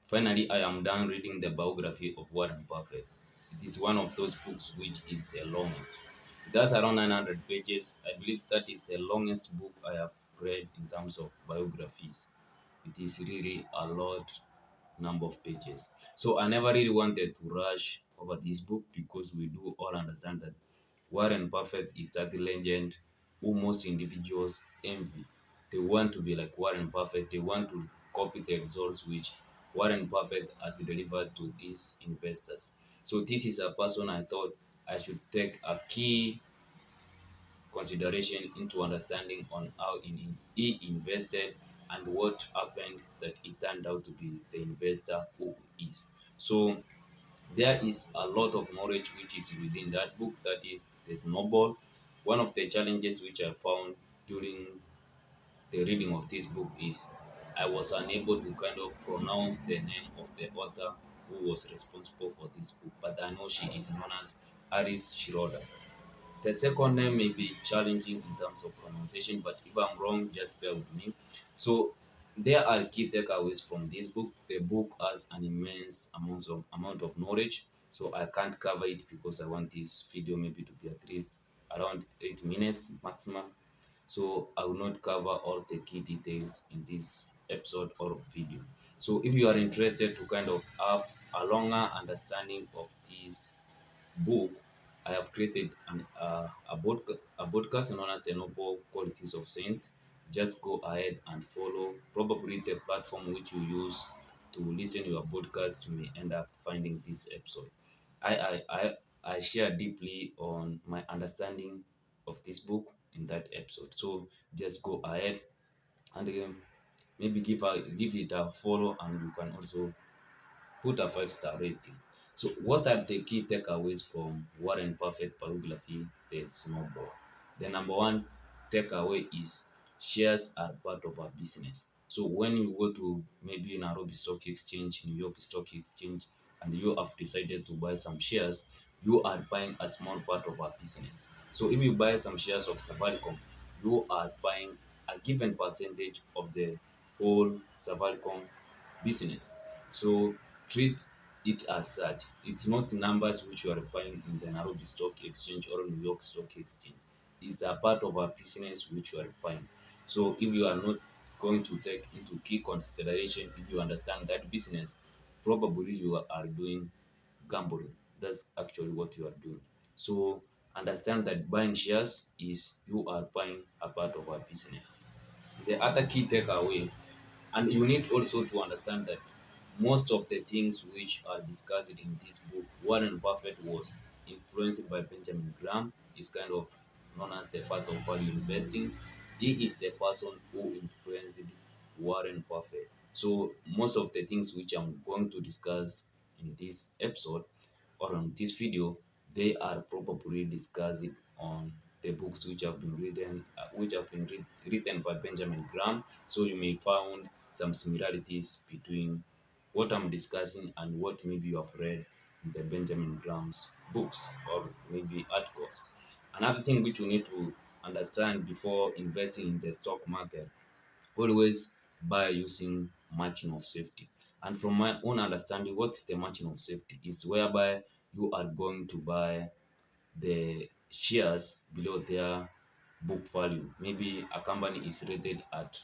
Finally, I am done reading the biography of Warren Buffett. It is one of those books which is the longest. That's around 900 pages. I believe that is the longest book I have read in terms of biographies. It is really a lot number of pages. So I never really wanted to rush over this book because we do all understand that Warren Buffett is that legend who most individuals envy. They want to be like Warren Buffett. They want to copy the results which Warren Buffett has delivered to his investors. So this is a person I thought I should take a key consideration into understanding on how he invested and what happened that he turned out to be the investor who he is. So there is a lot of knowledge which is within that book. That is the snowball. One of the challenges which I found during the reading of this book is I was unable to kind of pronounce the name of the author who was responsible for this book, but I know she is known as Alice Schroeder. The second name may be challenging in terms of pronunciation, but if I'm wrong, just bear with me. So there are key takeaways from this book. The book has an immense amount of knowledge, so I can't cover it because I want this video maybe to be at least around 8 minutes maximum. So I will not cover all the key details in this episode or video. So if you are interested to kind of have a longer understanding of this book, I have created a podcast known as the Noble Qualities of Saints. Just go ahead and follow probably the platform which you use to listen to your podcast. You may end up finding this episode. I I I, I share deeply on my understanding of this book in that episode. So just go ahead and maybe give it a follow, and you can also put a 5-star rating. So, what are the key takeaways from Warren Buffett biography, The Snowball? The number one takeaway is shares are part of our business. So, when you go to maybe Nairobi Stock Exchange, New York Stock Exchange, and you have decided to buy some shares, you are buying a small part of our business. So, if you buy some shares of Safaricom, you are buying a given percentage of the whole Safaricom business. So treat it as such. It's not numbers which you are buying in the Nairobi Stock Exchange or New York Stock Exchange. It's a part of our business which you are buying. So if you are not going to take into key consideration, if you understand that business, probably you are doing gambling. That's actually what you are doing. So understand that buying shares is you are buying a part of our business. The other key takeaway, and you need also to understand that most of the things which are discussed in this book, Warren Buffett was influenced by Benjamin Graham. Is kind of known as the father of value investing. He is the person who influenced Warren Buffett. So most of the things which I'm going to discuss in this episode or on this video, they are probably discussed on the books which have been written by Benjamin Graham. So you may find some similarities between what I'm discussing and what maybe you have read in the Benjamin Graham's books or maybe articles. Another thing which you need to understand before investing in the stock market, always buy using margin of safety. And from my own understanding, what's the margin of safety? Is whereby you are going to buy the shares below their book value. Maybe a company is rated at,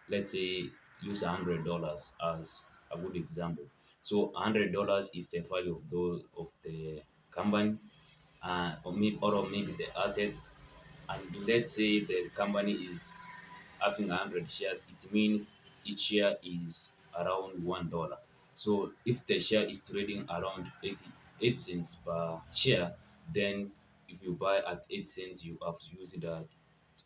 let's say, use $100 as a good example. So $100 is the value of the company, or maybe the assets. And let's say the company is having 100 shares, it means each share is around $1. So if the share is trading around 88 cents per share, then if you buy at 8 cents, you have used that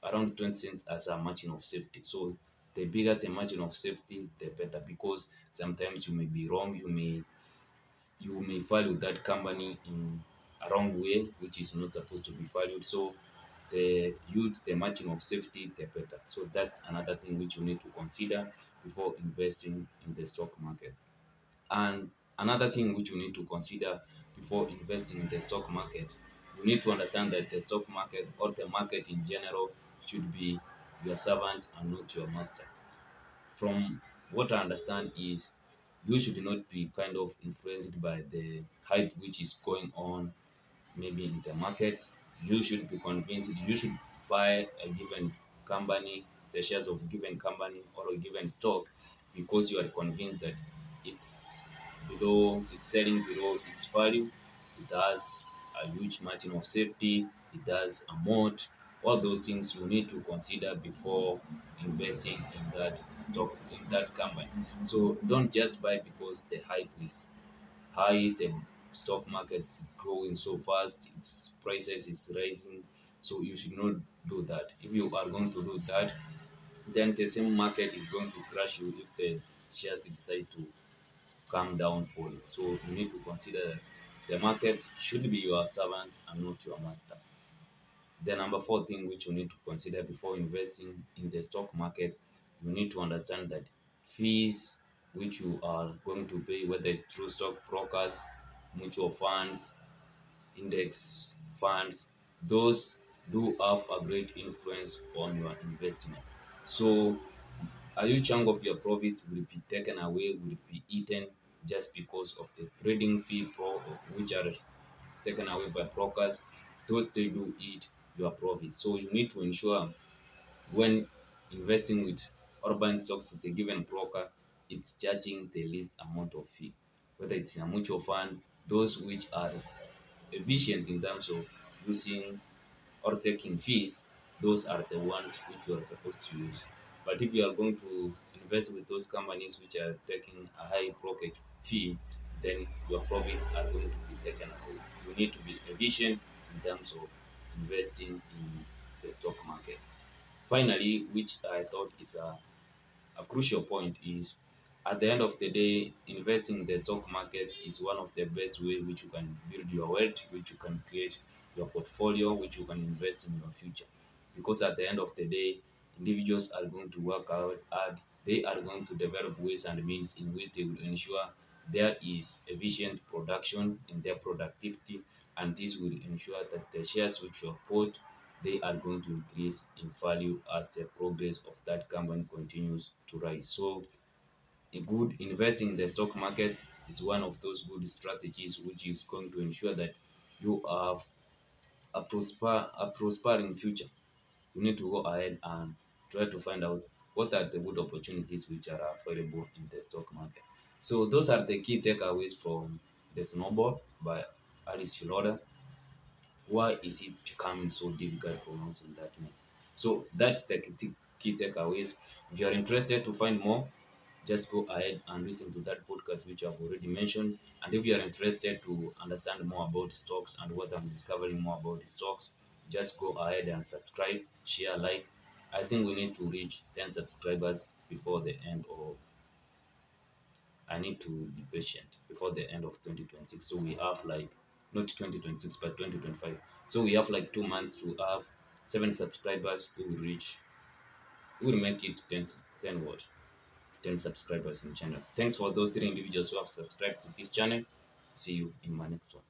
around 20 cents as a margin of safety. So the bigger the margin of safety, the better, because sometimes you may be wrong, you may value that company in a wrong way, which is not supposed to be valued. So the margin of safety, the better. So that's another thing which you need to consider before investing in the stock market. And another thing which you need to consider before investing in the stock market, you need to understand that the stock market or the market in general should be your servant and not your master. From what I understand is You should not be kind of influenced by the hype which is going on maybe in the market. You should be convinced you should buy a given company, the shares of a given company or a given stock, because you are convinced that it's it's selling below its value. It has a huge margin of safety, it has a moat. All those things you need to consider before investing in that stock, in that company. So don't just buy because the hype is high, the stock market is growing so fast, its prices is rising. So you should not do that. If you are going to do that, then the same market is going to crash you if the shares decide to come down for you. So you need to consider that the market should be your servant and not your master. The number four thing which you need to consider before investing in the stock market, you need to understand that fees which you are going to pay, whether it's through stock brokers, mutual funds, index funds, those do have a great influence on your investment. So a huge chunk of your profits will be taken away, will be eaten just because of the trading fee which are taken away by brokers. Those they do eat your profits. So you need to ensure when investing with urban stocks with a given broker, it's charging the least amount of fee. Whether it's in a mutual fund, those which are efficient in terms of using or taking fees, those are the ones which you are supposed to use. But if you are going to invest with those companies which are taking a high brokerage fee, then your profits are going to be taken away. You need to be efficient in terms of investing in the stock market. Finally, which I thought is a crucial point, is at the end of the day, investing in the stock market is one of the best way which you can build your wealth, which you can create your portfolio, which you can invest in your future. Because at the end of the day, individuals are going to work out hard. They are going to develop ways and means in which they will ensure there is efficient production in their productivity, and this will ensure that the shares which you have bought, they are going to increase in value as the progress of that company continues to rise. So a good investing in the stock market is one of those good strategies which is going to ensure that you have a prospering future. You need to go ahead and try to find out what are the good opportunities which are available in the stock market. So those are the key takeaways from The Snowball by Alice Shiloda. Why is it becoming so difficult pronouncing that name? So that's the key takeaways. If you are interested to find more, just go ahead and listen to that podcast which I've already mentioned. And if you are interested to understand more about stocks and what I'm discovering more about the stocks, just go ahead and subscribe, share, like. I think we need to reach 10 subscribers before the end of I need to be patient before the end of 2026. So we have like not 2026 but 2025. So we have like 2 months to have 7 subscribers who will reach who will make it 10 what 10 subscribers in channel. Thanks for those 3 individuals who have subscribed to this channel. See you in my next one.